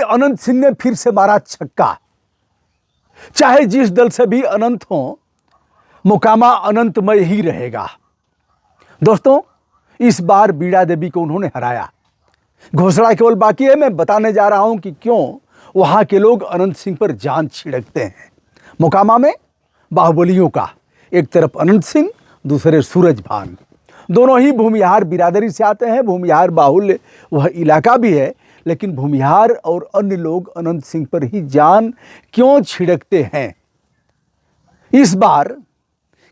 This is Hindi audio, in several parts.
अनंत सिंह ने फिर से मारा छक्का। चाहे जिस दल से भी अनंत हो, मोकामा अनंतमय ही रहेगा। दोस्तों, इस बार बीड़ा देवी को उन्होंने हराया। घोषणा केवल बाकी है। मैं बताने जा रहा हूं कि क्यों वहां के लोग अनंत सिंह पर जान छिड़कते हैं। मोकामा में बाहुबलियों का, एक तरफ अनंत सिंह, दूसरे सूरजभान, दोनों ही भूमिहार बिरादरी से आते हैं। भूमिहार बाहुल्य वह इलाका भी है, लेकिन भूमिहार और अन्य लोग अनंत सिंह पर ही जान क्यों छिड़कते हैं? इस बार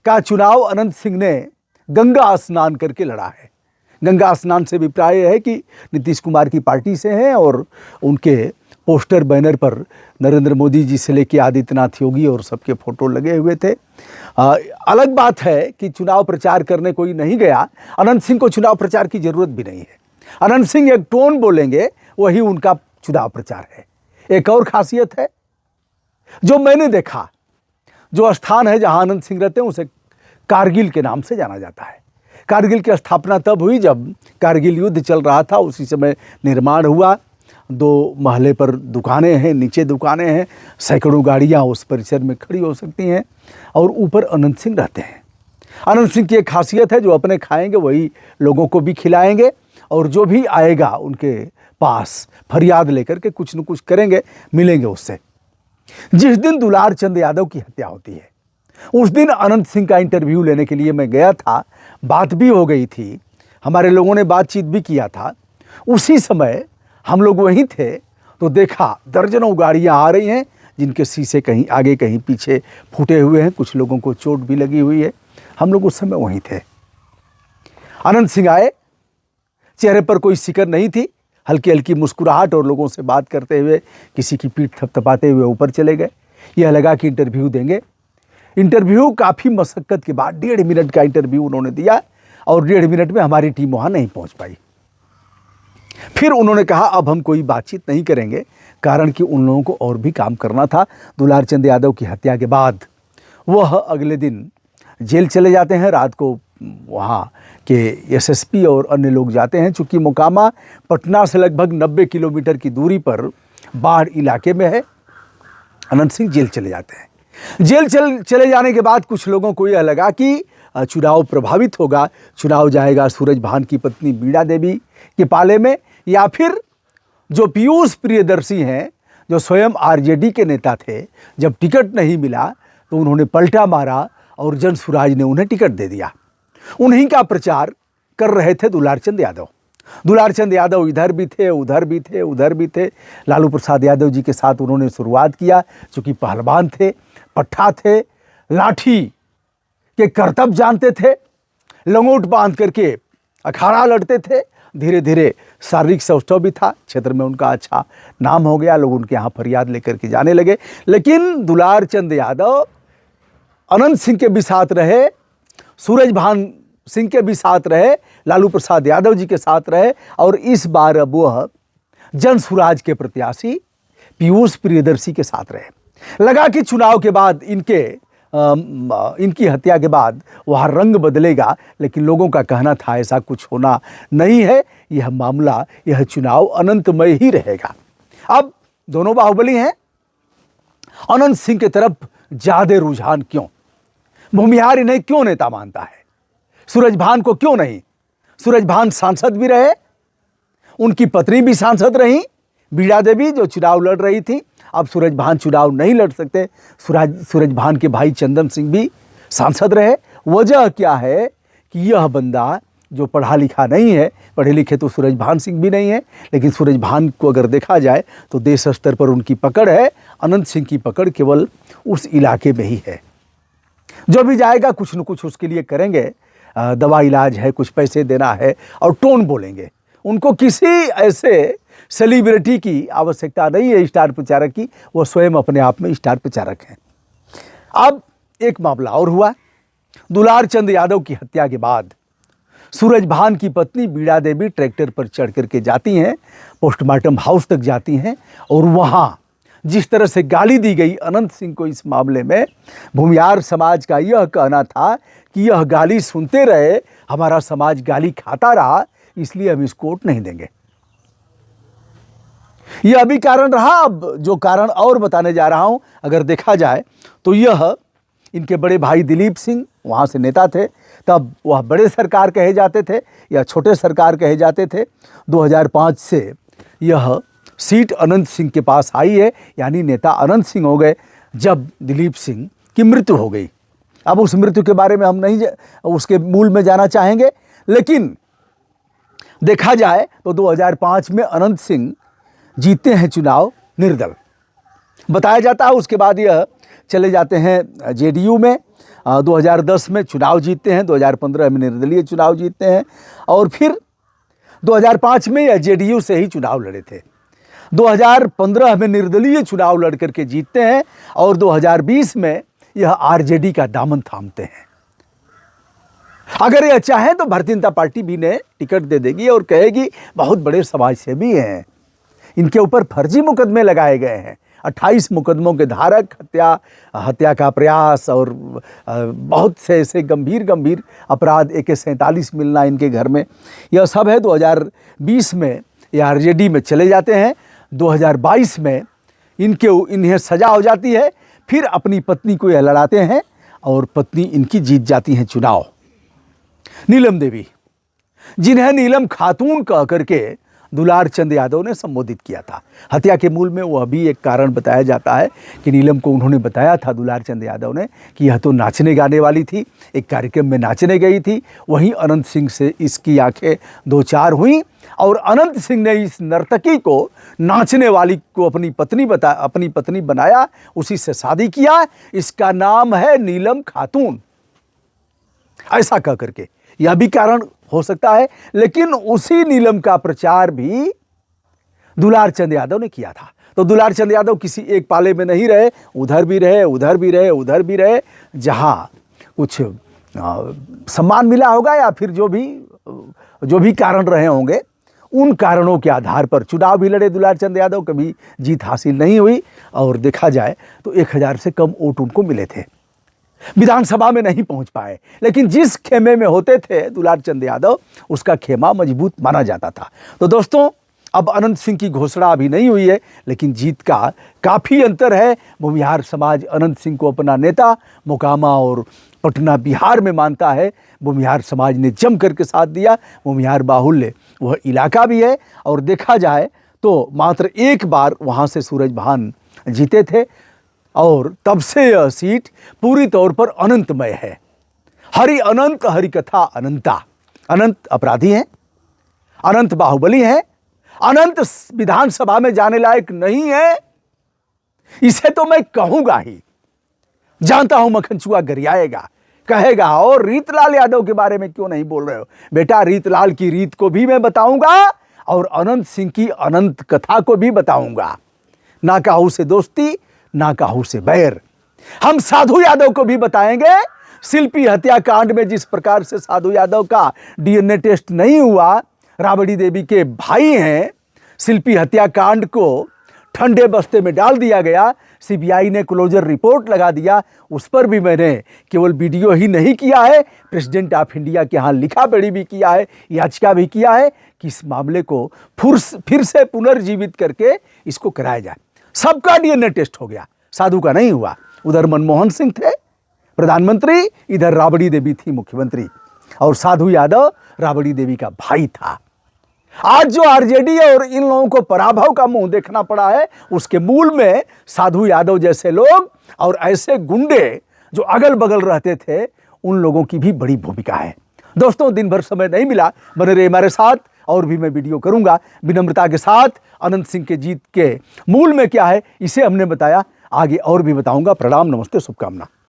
का चुनाव अनंत सिंह ने गंगा स्नान करके लड़ा है। गंगा स्नान से अभिप्राय है कि नीतीश कुमार की पार्टी से हैं और उनके पोस्टर बैनर पर नरेंद्र मोदी जी से लेकर आदित्यनाथ योगी और सबके फोटो लगे हुए थे। अलग बात है कि चुनाव प्रचार करने कोई नहीं गया। अनंत सिंह को चुनाव प्रचार की जरूरत भी नहीं है। अनंत सिंह एक टोन बोलेंगे, वही उनका चुनाव प्रचार है। एक और खासियत है जो मैंने देखा, जो स्थान है जहां अनंत सिंह रहते हैं उसे कारगिल के नाम से जाना जाता है। कारगिल की स्थापना तब हुई जब कारगिल युद्ध चल रहा था। उसी समय निर्माण हुआ। 2 महले पर दुकानें हैं, नीचे दुकानें हैं, सैकड़ों गाड़ियां उस परिसर में खड़ी हो सकती हैं और ऊपर अनंत सिंह रहते हैं। अनंत सिंह की एक खासियत है, जो अपने खाएंगे वही लोगों को भी खिलाएंगे और जो भी आएगा उनके पास फरियाद लेकर के कुछ न कुछ करेंगे, मिलेंगे उससे। जिस दिन दुलार चंद यादव की हत्या होती है उस दिन अनंत सिंह का इंटरव्यू लेने के लिए मैं गया था। बात भी हो गई थी, हमारे लोगों ने बातचीत भी किया था। उसी समय हम लोग वहीं थे तो देखा दर्जनों गाड़ियां आ रही हैं, जिनके शीशे कहीं आगे कहीं पीछे फूटे हुए हैं। कुछ लोगों को चोट भी लगी हुई है। हम लोग उस समय वहीं थे। अनंत सिंह आए, चेहरे पर कोई सिकन नहीं थी, हल्की हल्की मुस्कुराहट और लोगों से बात करते हुए, किसी की पीठ थपथपाते हुए ऊपर चले गए। यह लगा कि इंटरव्यू देंगे। इंटरव्यू काफ़ी मशक्क़त के बाद 1.5 मिनट का इंटरव्यू उन्होंने दिया और 1.5 मिनट में हमारी टीम वहाँ नहीं पहुँच पाई। फिर उन्होंने कहा अब हम कोई बातचीत नहीं करेंगे, कारण कि उन लोगों को और भी काम करना था। दुलार चंद यादव की हत्या के बाद वह अगले दिन जेल चले जाते हैं। रात को वहाँ के एसएसपी और अन्य लोग जाते हैं। चूँकि मोकामा पटना से लगभग 90 किलोमीटर की दूरी पर बाढ़ इलाके में है, अनंत सिंह जेल चले जाते हैं। जेल चले जाने के बाद कुछ लोगों को यह लगा कि चुनाव प्रभावित होगा, चुनाव जाएगा सूरजभान की पत्नी बीड़ा देवी के पाले में, या फिर जो पीयूष प्रियदर्शी हैं, जो स्वयं आरजेडी के नेता थे, जब टिकट नहीं मिला तो उन्होंने पलटा मारा और जनसुराज ने उन्हें टिकट दे दिया। उन्हीं का प्रचार कर रहे थे दुलार चंद यादव। दुलार चंद यादव इधर भी थे, उधर भी थे, उधर भी थे। लालू प्रसाद यादव जी के साथ उन्होंने शुरुआत किया। चूँकि पहलवान थे, पट्ठा थे, लाठी के करतब जानते थे, लंगोट बांध करके अखाड़ा लड़ते थे। धीरे धीरे शारीरिक सौष्ठव भी था, क्षेत्र में उनका अच्छा नाम हो गया, लोग उनके यहाँ फरियाद लेकर के जाने लगे। लेकिन दुलार चंद यादव अनंत सिंह के भी साथ रहे, सूरजभान सिंह के भी साथ रहे, लालू प्रसाद यादव जी के साथ रहे और इस बार अब वह जनसुराज के प्रत्याशी पीयूष प्रियदर्शी के साथ रहे। लगा कि चुनाव के बाद इनकी हत्या के बाद वह रंग बदलेगा, लेकिन लोगों का कहना था ऐसा कुछ होना नहीं है। यह मामला, यह चुनाव अनंतमय ही रहेगा। अब दोनों बाहुबली हैं। अनंत सिंह की तरफ ज्यादा रुझान क्यों? भूमिहार इन्हें क्यों नेता मानता है? सूरजभान को क्यों नहीं? सूरजभान सांसद भी रहे, उनकी पत्नी भी सांसद रही, बीड़ा देवी, जो चुनाव लड़ रही थी। अब सूरजभान चुनाव नहीं लड़ सकते। सूरजभान के भाई चंदन सिंह भी सांसद रहे। वजह क्या है कि यह बंदा जो पढ़ा लिखा नहीं है, पढ़े लिखे तो सूरजभान सिंह भी नहीं है, लेकिन सूरजभान को अगर देखा जाए तो देश स्तर पर उनकी पकड़ है। अनंत सिंह की पकड़ केवल उस इलाके में ही है। जो भी जाएगा कुछ न कुछ उसके लिए करेंगे। दवा इलाज है, कुछ पैसे देना है और टोन बोलेंगे। उनको किसी ऐसे सेलिब्रिटी की आवश्यकता नहीं है, स्टार प्रचारक की। वो स्वयं अपने आप में स्टार प्रचारक हैं। अब एक मामला और हुआ। दुलार चंद यादव की हत्या के बाद सूरजभान की पत्नी बीड़ा देवी ट्रैक्टर पर चढ़ करके जाती हैं, पोस्टमार्टम हाउस तक जाती हैं और वहाँ जिस तरह से गाली दी गई अनंत सिंह को, इस मामले में भूमिहार समाज का यह कहना था कि यह गाली सुनते रहे, हमारा समाज गाली खाता रहा, इसलिए हम इसको वोट नहीं देंगे। यह भी कारण रहा। अब जो कारण और बताने जा रहा हूं, अगर देखा जाए तो यह इनके बड़े भाई दिलीप सिंह वहाँ से नेता थे, तब वह बड़े सरकार कहे जाते थे या छोटे सरकार कहे जाते थे। 2005 से यह सीट अनंत सिंह के पास आई है, यानी नेता अनंत सिंह हो गए जब दिलीप सिंह की मृत्यु हो गई। अब उस मृत्यु के बारे में हम नहीं उसके मूल में जाना चाहेंगे, लेकिन देखा जाए तो 2005 में अनंत सिंह जीतते हैं चुनाव निर्दल, बताया जाता है। उसके बाद यह चले जाते हैं जेडीयू में, 2010 में चुनाव जीतते हैं, 2015 में निर्दलीय चुनाव जीतते हैं और फिर 2005 में यह जेडीयू से ही चुनाव लड़े थे। 2015 में निर्दलीय चुनाव लड़ करके जीतते हैं और 2020 में यह आरजेडी का दामन थामते हैं। अगर यह चाहे तो भारतीय जनता पार्टी भी ने टिकट दे देगी और कहेगी बहुत बड़े समाज सेवी हैं, इनके ऊपर फर्जी मुकदमे लगाए गए हैं, 28 मुकदमों के धारक, हत्या का प्रयास और बहुत से ऐसे गंभीर अपराध, AK-47 मिलना इनके घर में, यह सब है। 2020 में ये आरजेडी में चले जाते हैं। 2022 में इन्हें सजा हो जाती है, फिर अपनी पत्नी को यह लड़ाते हैं और पत्नी इनकी जीत जाती हैं चुनाव। नीलम देवी, जिन्हें नीलम खातून कह करके दुलार चंद यादव ने संबोधित किया था। हत्या के मूल में वह भी एक कारण बताया जाता है कि नीलम को उन्होंने बताया था, दुलार चंद यादव ने, कि यह तो नाचने गाने वाली थी, एक कार्यक्रम में नाचने गई थी। वहीं अनंत सिंह से इसकी आंखें दो चार हुई और अनंत सिंह ने इस नर्तकी को, नाचने वाली को अपनी पत्नी बनाया, उसी से शादी किया। इसका नाम है नीलम खातून, ऐसा कह करके। यह भी कारण हो सकता है, लेकिन उसी नीलम का प्रचार भी दुलार चंद यादव ने किया था। तो दुलार चंद यादव किसी एक पाले में नहीं रहे, उधर भी रहे, उधर भी रहे, उधर भी रहे। जहां कुछ सम्मान मिला होगा या फिर जो भी कारण रहे होंगे, उन कारणों के आधार पर चुनाव भी लड़े दुलार चंद यादव, कभी जीत हासिल नहीं हुई और देखा जाए तो 1000 से कम वोट उनको मिले थे, विधानसभा में नहीं पहुंच पाए। लेकिन जिस खेमे में होते थे दुलार चंद यादव, उसका खेमा मजबूत माना जाता था। तो दोस्तों, अब अनंत सिंह की घोषणा अभी नहीं हुई है, लेकिन जीत का काफ़ी अंतर है। भूमिहार समाज अनंत सिंह को अपना नेता मोकामा और पटना बिहार में मानता है। भूमिहार समाज ने जम करके साथ दिया। भूमिहार बाहुल्य वह इलाका भी है और देखा जाए तो मात्र एक बार वहाँ से सूरजभान जीते थे और तब से यह सीट पूरी तौर पर अनंतमय है। हरि अनंत, हरि कथा अनंता। अनंत अपराधी हैं, अनंत बाहुबली हैं, अनंत विधानसभा में जाने लायक नहीं है, इसे तो मैं कहूंगा ही। जानता हूं मक्खनचुआ गरियाएगा, कहेगा और रीतलाल यादव के बारे में क्यों नहीं बोल रहे हो? बेटा, रीतलाल की रीत को भी मैं बताऊंगा और अनंत सिंह की अनंत कथा को भी बताऊंगा। ना काहू से दोस्ती, ना काहू से बैर। हम साधु यादव को भी बताएंगे। शिल्पी हत्याकांड में जिस प्रकार से साधु यादव का DNA टेस्ट नहीं हुआ, राबड़ी देवी के भाई हैं, शिल्पी हत्याकांड को ठंडे बस्ते में डाल दिया गया, CBI ने क्लोजर रिपोर्ट लगा दिया। उस पर भी मैंने केवल वीडियो ही नहीं किया है, प्रेसिडेंट ऑफ इंडिया के यहाँ लिखा पढ़ी भी किया है, याचिका भी किया है कि इस मामले को फिर से पुनर्जीवित करके इसको कराया जाए। सबका DNA टेस्ट हो गया, साधु का नहीं हुआ। उधर मनमोहन सिंह थे प्रधानमंत्री, इधर राबड़ी देवी थी मुख्यमंत्री और साधु यादव राबड़ी देवी का भाई था। आज जो आरजेडी और इन लोगों को पराभव का मुंह देखना पड़ा है, उसके मूल में साधु यादव जैसे लोग और ऐसे गुंडे जो अगल बगल रहते थे, उन लोगों की भी बड़ी भूमिका है। दोस्तों, दिन भर समय नहीं मिला, बने रहे हमारे साथ, और भी मैं वीडियो करूंगा विनम्रता के साथ। अनंत सिंह के जीत के मूल में क्या है, इसे हमने बताया, आगे और भी बताऊंगा। प्रणाम, नमस्ते, शुभकामना।